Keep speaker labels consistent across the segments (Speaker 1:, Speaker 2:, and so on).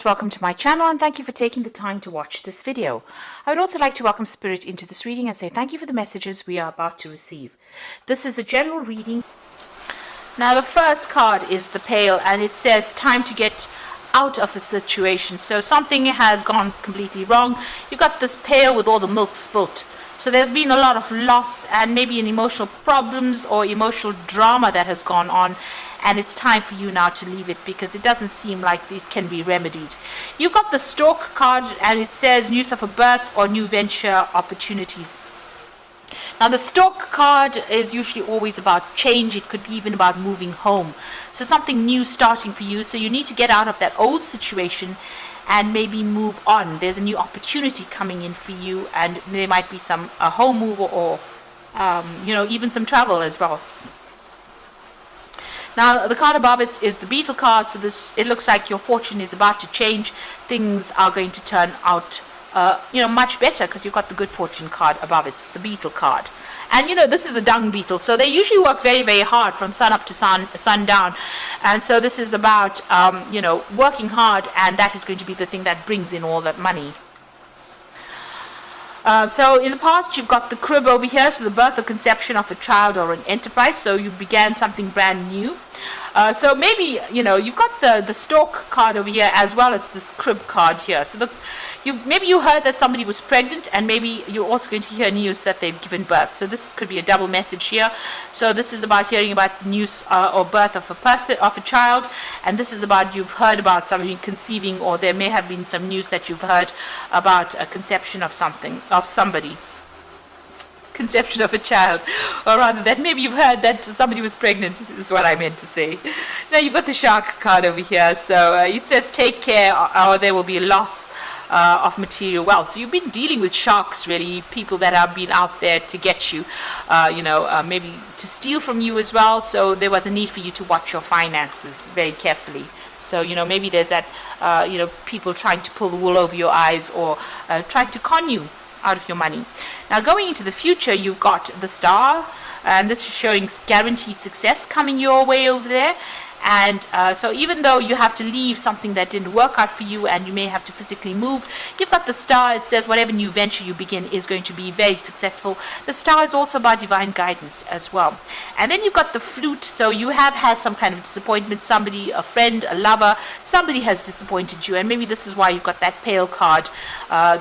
Speaker 1: Welcome to my channel and thank you for taking the time to watch this video. I would also like to welcome Spirit into this reading and say thank you for the messages we are about to receive. This is a general reading. Now the first card is the Pail and it says time to get out of a situation. So something has gone completely wrong. You got this pail with all the milk spilt. So there's been a lot of loss and maybe an emotional problems or emotional drama that has gone on, and it's time for you now to leave it because it doesn't seem like it can be remedied. You got the Stork card and it says news of a birth or new venture opportunities. Now the Stork card is usually always about change. It could be even about moving home. So something new starting for you. So you need to get out of that old situation and maybe move on. There's a new opportunity coming in for you, and there might be some home move or even some travel as well. Now the card above it is the Beetle card, so it looks like your fortune is about to change. Things are going to turn out much better because you've got the good fortune card above it, the Beetle card. And this is a dung beetle, so they usually work very, very hard from sun up to sundown. And so this is about working hard, and that is going to be the thing that brings in all that money. So in the past you've got the crib over here, so the birth or conception of a child or an enterprise, so you began something brand new. So maybe you've got the Stork card over here as well as this crib card here. So maybe you heard that somebody was pregnant, and maybe you're also going to hear news that they've given birth. So this could be a double message here. So this is about hearing about the news or birth of a child, and this is about you've heard about somebody conceiving, or there may have been some news that you've heard about a conception of somebody. Conception of a child, or rather that maybe you've heard that somebody was pregnant, is what I meant to say. Now you've got the Shark card over here, so it says take care or there will be a loss of material wealth. So you've been dealing with sharks, really, people that have been out there to get you, maybe to steal from you as well. So there was a need for you to watch your finances very carefully. So maybe there's that people trying to pull the wool over your eyes, or trying to con you out of your money. Now going into the future, you've got the Star, and this is showing guaranteed success coming your way over there. And so even though you have to leave something that didn't work out for you, and you may have to physically move, you've got the Star. It says whatever new venture you begin is going to be very successful. The Star is also about divine guidance as well. And then you've got the Flute. So you have had some kind of disappointment. Somebody, a friend, a lover, somebody has disappointed you, and maybe this is why you've got that Pail card,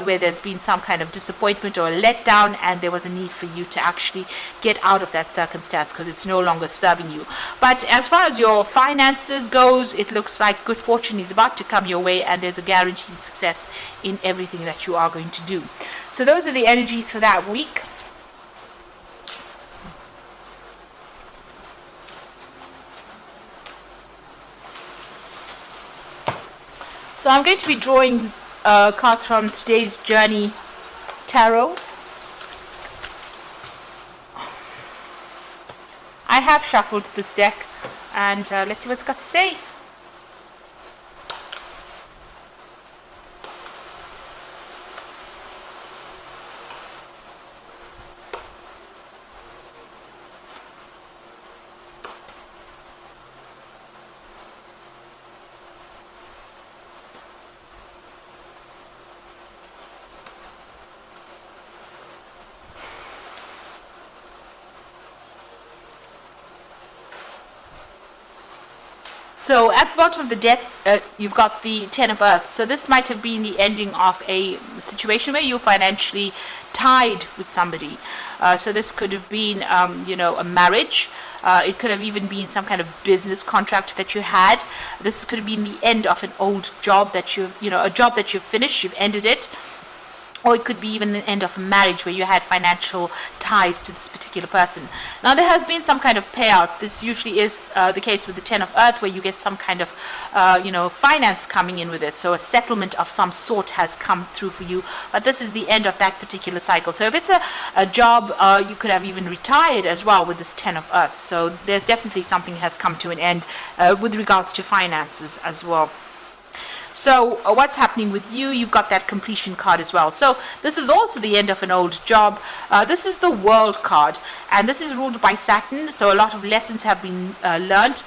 Speaker 1: where there's been some kind of disappointment or a letdown, and there was a need for you to actually get out of that circumstance because it's no longer serving you. But as far as your finances goes, it looks like good fortune is about to come your way, and there's a guaranteed success in everything that you are going to do. So those are the energies for that week. So I'm going to be drawing cards from today's Journey Tarot. I have shuffled this deck, and let's see what it's got to say. So at the bottom of the deck, you've got the Ten of Earth. So this might have been the ending of a situation where you're financially tied with somebody. So this could have been, a marriage. It could have even been some kind of business contract that you had. This could have been the end of an old job that a job that you've finished, you've ended it. Or it could be even the end of a marriage where you had financial ties to this particular person. Now there has been some kind of payout. This usually is the case with the Ten of Earth, where you get some kind of finance coming in with it. So a settlement of some sort has come through for you, but this is the end of that particular cycle. So if it's a job, you could have even retired as well with this Ten of Earth. So there's definitely something has come to an end with regards to finances as well. So what's happening with you? You've got that completion card as well. So this is also the end of an old job. This is the World card, and this is ruled by Saturn. So a lot of lessons have been learned.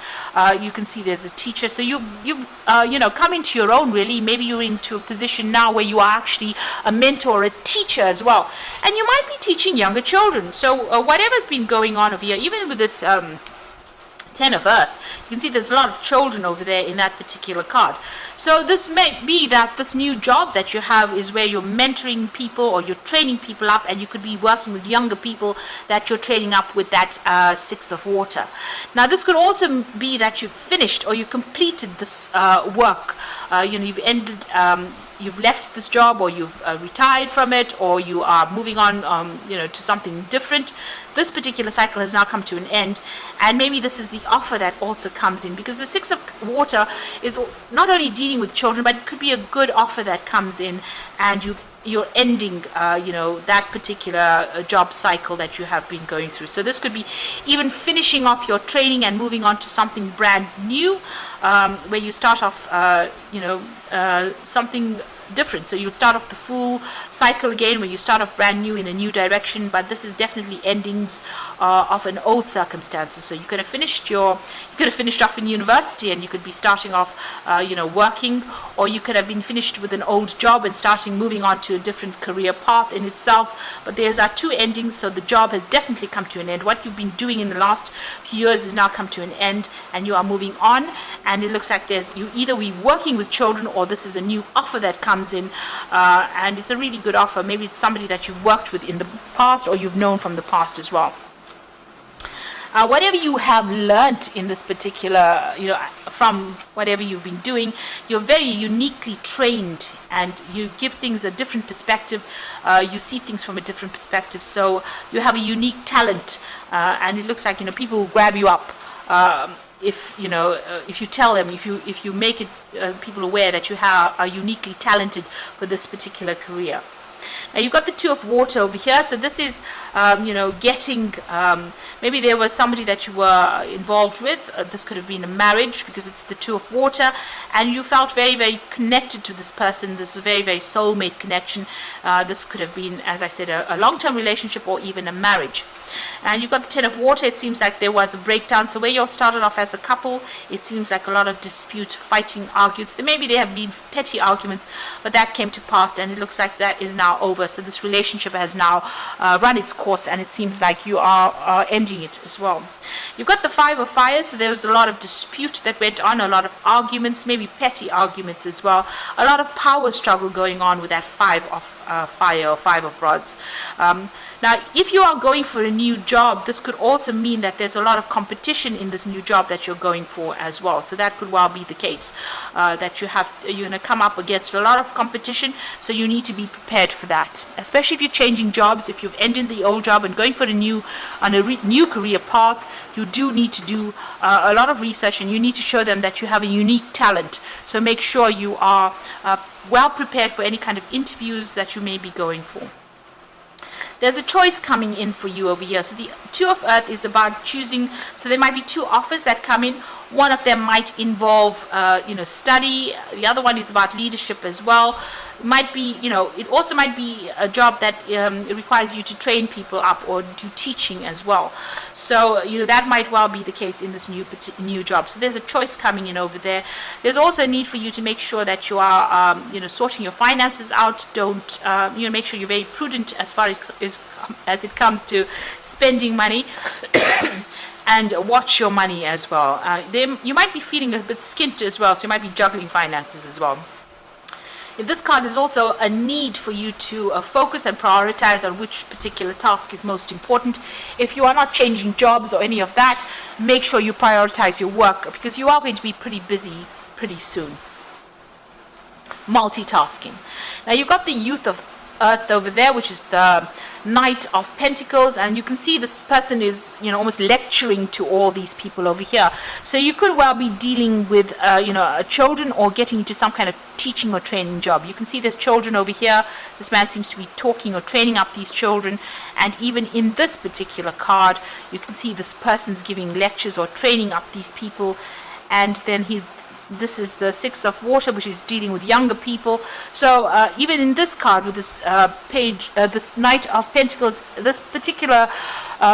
Speaker 1: You can see there's a teacher. So you've come into your own, really. Maybe you're into a position now where you are actually a mentor, a teacher as well, and you might be teaching younger children. So whatever's been going on over here, even with this Ten of Earth, you can see there's a lot of children over there in that particular card. So this may be that this new job that you have is where you're mentoring people or you're training people up, and you could be working with younger people that you're training up with that Six of Water. Now this could also be that you've finished or you completed this work. You've ended, you've left this job, or you've retired from it, or you are moving on to something different. This particular cycle has now come to an end, and maybe this is the offer that also comes in, because the Six of Water is not only dealing with children, but it could be a good offer that comes in, and you're ending that particular job cycle that you have been going through. So this could be even finishing off your training and moving on to something brand new, where you start off something different. So you'll start off the full cycle again, where you start off brand new in a new direction, but this is definitely endings of an old circumstances. So you could have finished off in university, and you could be starting off working, or you could have been finished with an old job and moving on to a different career path in itself. But there's two endings, so the job has definitely come to an end. What you've been doing in the last few years has now come to an end, and you are moving on, and it looks like you either be working with children, or this is a new offer that comes in, and it's a really good offer. Maybe it's somebody that you've worked with in the past, or you've known from the past as well. Whatever you have learnt in this particular, from whatever you've been doing, you're very uniquely trained, and you give things a different perspective. You see things from a different perspective, so you have a unique talent, and it looks like people will grab you up. If you tell them, if you make it people aware that you are uniquely talented for this particular career. Now you've got the Two of Water over here, so this is getting, maybe there was somebody that you were involved with. This could have been a marriage, because it's the Two of Water, and you felt very, very connected to this person. This is a very, very soulmate connection. This could have been, as I said, a long-term relationship, or even a marriage. And you've got the Ten of Water. It seems like there was a breakdown. So where you all started off as a couple, it seems like a lot of dispute, fighting, arguments. Maybe there have been petty arguments, but that came to pass, and it looks like that is now over. So this relationship has now run its course, and it seems like you are ending it as well. You've got the Five of Fire, so there was a lot of dispute that went on, a lot of arguments, maybe petty arguments as well. A lot of power struggle going on with that Five of Fire, or Five of Rods. Now, if you are going for a new job, this could also mean that there's a lot of competition in this new job that you're going for as well. So that could well be the case, that you're going to come up against a lot of competition. So you need to be prepared for that, especially if you're changing jobs. If you've ended the old job and going for a new career path, you do need to do a lot of research, and you need to show them that you have a unique talent. So make sure you are well prepared for any kind of interviews that you may be going for. There's a choice coming in for you over here. So the Two of Earth is about choosing. So there might be two offers that come in. One of them might involve, study. The other one is about leadership as well. It might be, it also might be a job that requires you to train people up or do teaching as well. So, that might well be the case in this new job. So there's a choice coming in over there. There's also a need for you to make sure that you are, sorting your finances out. Don't, make sure you're very prudent as far as it comes to spending money. And watch your money as well. You might be feeling a bit skint as well, so you might be juggling finances as well. This card is also a need for you to focus and prioritize on which particular task is most important. If you are not changing jobs or any of that, make sure you prioritize your work, because you are going to be pretty busy pretty soon. Multitasking. Now you've got the Youth of Earth over there, which is the Knight of Pentacles, and you can see this person is almost lecturing to all these people over here. So you could well be dealing with children, or getting into some kind of teaching or training job. You can see there's children over here. This man seems to be talking or training up these children, and even in this particular card you can see this person's giving lectures or training up these people, and then This is the Six of Water, which is dealing with younger people. So even in this card with this page, this Knight of Pentacles, this particular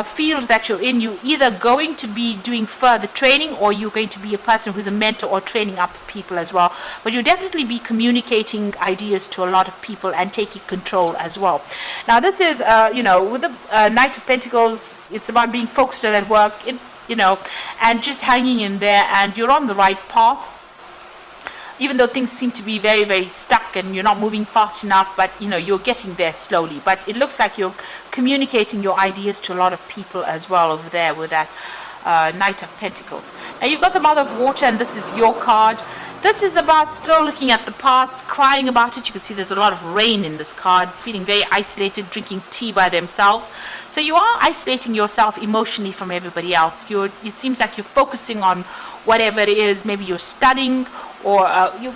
Speaker 1: field that you're in, you're either going to be doing further training, or you're going to be a person who's a mentor or training up people as well. But you'll definitely be communicating ideas to a lot of people and taking control as well. Now this is, with the Knight of Pentacles, it's about being focused at work, and just hanging in there, and you're on the right path. Even though things seem to be very, very stuck and you're not moving fast enough, but you're getting there slowly. But it looks like you're communicating your ideas to a lot of people as well over there with that Knight of Pentacles. Now you've got the Mother of Water, and this is your card. This is about still looking at the past, crying about it. You can see there's a lot of rain in this card, feeling very isolated, drinking tea by themselves. So you are isolating yourself emotionally from everybody else. It seems like you're focusing on whatever it is. Maybe you're studying, or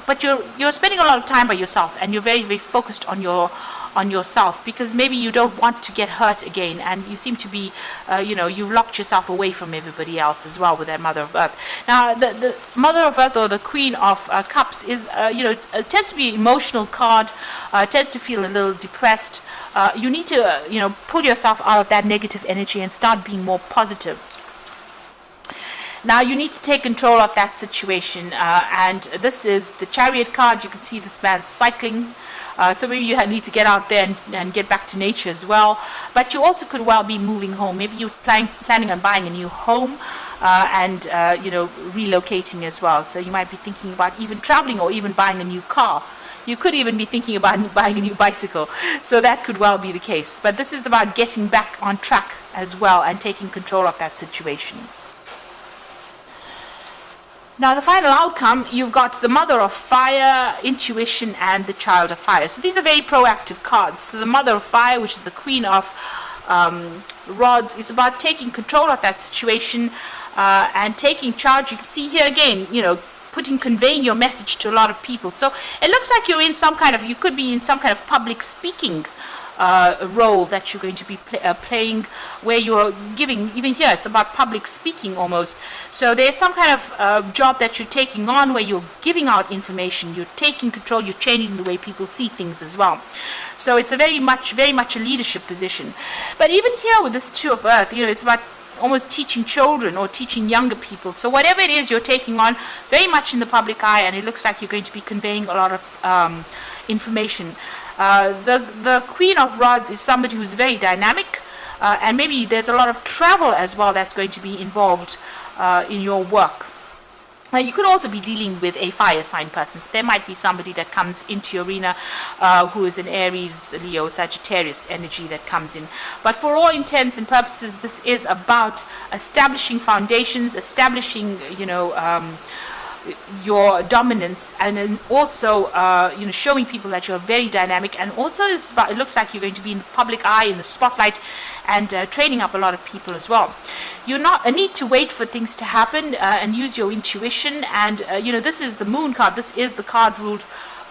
Speaker 1: but you're spending a lot of time by yourself, and you're very, very focused on yourself, because maybe you don't want to get hurt again, and you seem to be you've locked yourself away from everybody else as well with that Mother of Earth. Now the Mother of Earth, or the Queen of Cups, is it tends to be an emotional card, tends to feel a little depressed. You need to pull yourself out of that negative energy and start being more positive. Now you need to take control of that situation, and this is the Chariot card. You can see this man cycling. So maybe you need to get out there and get back to nature as well. But you also could well be moving home. Maybe you're planning on buying a new home and relocating as well. So you might be thinking about even traveling, or even buying a new car. You could even be thinking about buying a new bicycle. So that could well be the case. But this is about getting back on track as well and taking control of that situation. Now the final outcome, you've got the Mother of Fire, Intuition, and the Child of Fire. So these are very proactive cards. So the Mother of Fire, which is the Queen of Rods, is about taking control of that situation and taking charge. You can see here again, conveying your message to a lot of people. So it looks like you're in you could be in some kind of public speaking role that you're going to be playing, where you're giving, even here it's about public speaking almost. So there's some kind of job that you're taking on where you're giving out information, you're taking control, you're changing the way people see things as well. So it's a very much a leadership position. But even here with this Two of Earth, it's about almost teaching children or teaching younger people. So whatever it is you're taking on, very much in the public eye, and it looks like you're going to be conveying a lot of information. The Queen of Rods is somebody who's very dynamic, and maybe there's a lot of travel as well that's going to be involved in your work. You could also be dealing with a fire sign person. So there might be somebody that comes into your arena who is an Aries, Leo, Sagittarius energy that comes in. But for all intents and purposes, this is about establishing foundations, establishing, your dominance, and then also showing people that you're very dynamic. And also it looks like you're going to be in the public eye, in the spotlight, and training up a lot of people as well. You're not a need to wait for things to happen and use your intuition. And this is the Moon card. This is the card ruled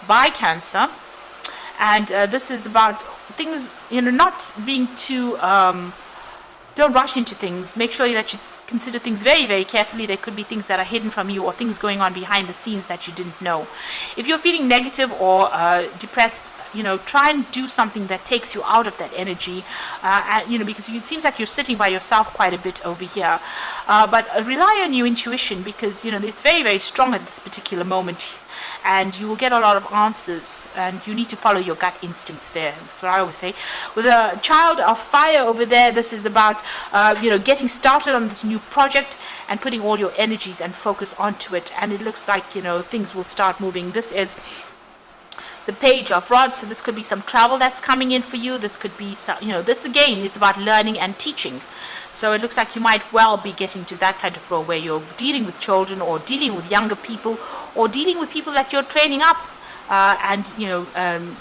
Speaker 1: by Cancer, and this is about things, not being too don't rush into things. Make sure that you consider things very, very carefully. There could be things that are hidden from you, or things going on behind the scenes that you didn't know. If you're feeling negative or depressed, try and do something that takes you out of that energy, because it seems like you're sitting by yourself quite a bit over here. But rely on your intuition, because, it's very, very strong at this particular moment, and you will get a lot of answers, and you need to follow your gut instincts there. That's what I always say. With a Child of Fire over there, this is about getting started on this new project and putting all your energies and focus onto it, and it looks like things will start moving. This is the Page of Rods, so this could be some travel that's coming in for you. This could be some, this again is about learning and teaching. So it looks like you might well be getting to that kind of role where you're dealing with children, or dealing with younger people, or dealing with people that you're training up, and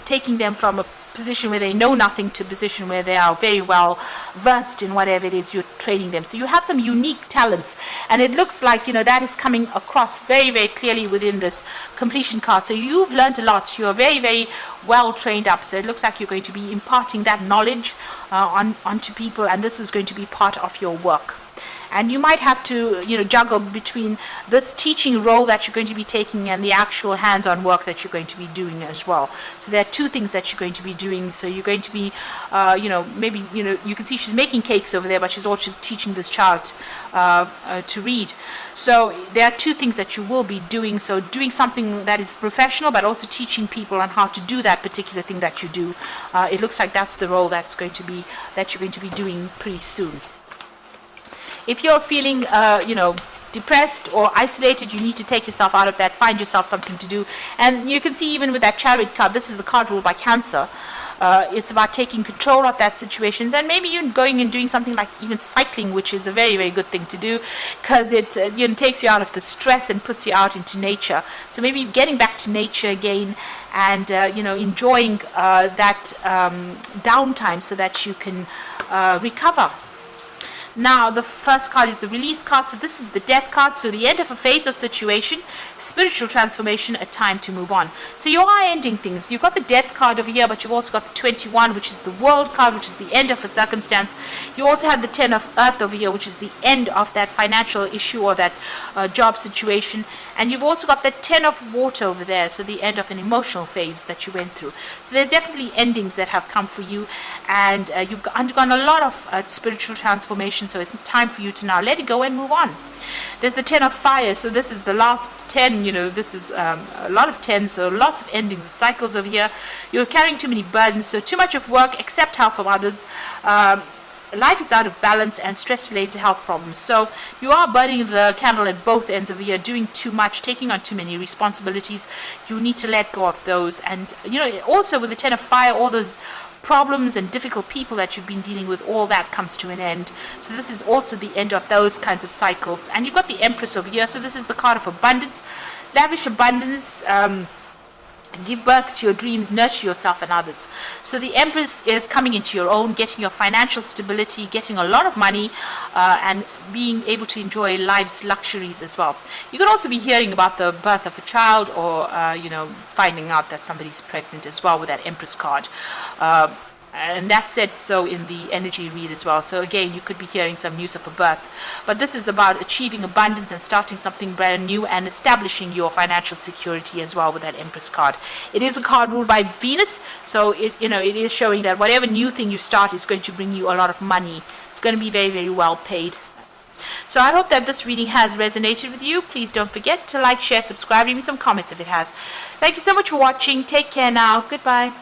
Speaker 1: taking them from a position where they know nothing to a position where they are very well versed in whatever it is you're training them. So you have some unique talents, and it looks like that is coming across very, very clearly within this completion card. So you've learned a lot. You're very, very well trained up. So it looks like you're going to be imparting that knowledge onto people, and this is going to be part of your work. and you might have to, juggle between this teaching role that you're going to be taking and the actual hands-on work that you're going to be doing as well. So there are two things that you're going to be doing. So you're going to be, maybe, you can see she's making cakes over there, but she's also teaching this child to read. So there are two things that you will be doing. So doing something that is professional, but also teaching people on how to do that particular thing that you do. It looks like that's the role that you're going to be doing pretty soon. If you're feeling, depressed or isolated, you need to take yourself out of that, find yourself something to do. And you can see even with that Chariot card, this is the card ruled by Cancer. It's about taking control of that situations, and maybe even going and doing something like even cycling, which is a very, very good thing to do, because it takes you out of the stress and puts you out into nature. So maybe getting back to nature again and enjoying that downtime so that you can recover. Now, the first card is the release card. So this is the death card. So the end of a phase or situation, spiritual transformation, a time to move on. So you are ending things. You've got the death card over here, but you've also got the 21, which is the world card, which is the end of a circumstance. You also have the 10 of earth over here, which is the end of that financial issue or that job situation. And you've also got the 10 of water over there, so the end of an emotional phase that you went through. So there's definitely endings that have come for you, and you've undergone a lot of spiritual transformation. So it's time for you to now let it go and move on. There's the 10 of fire. So this is the last 10. This is a lot of 10. So lots of endings of cycles over here. You're carrying too many burdens. So too much of work, accept help from others. Life is out of balance and stress-related health problems. So you are burning the candle at both ends over here, doing too much, taking on too many responsibilities. You need to let go of those. And, also with the 10 of fire, all those problems and difficult people that you've been dealing with, all that comes to an end. So this is also the end of those kinds of cycles. And you've got the Empress over here. So this is the card of abundance, lavish abundance. Give birth to your dreams, nurture yourself and others. So the Empress is coming into your own, getting your financial stability, getting a lot of money, and being able to enjoy life's luxuries as well. You could also be hearing about the birth of a child, or finding out that somebody's pregnant as well with that Empress card. And that's said so in the energy read as well. So again, you could be hearing some news of a birth. But this is about achieving abundance and starting something brand new and establishing your financial security as well with that Empress card. It is a card ruled by Venus, so it is showing that whatever new thing you start is going to bring you a lot of money. It's going to be very, very well paid. So I hope that this reading has resonated with you. Please don't forget to like, share, subscribe, leave me some comments if it has. Thank you so much for watching. Take care now. Goodbye.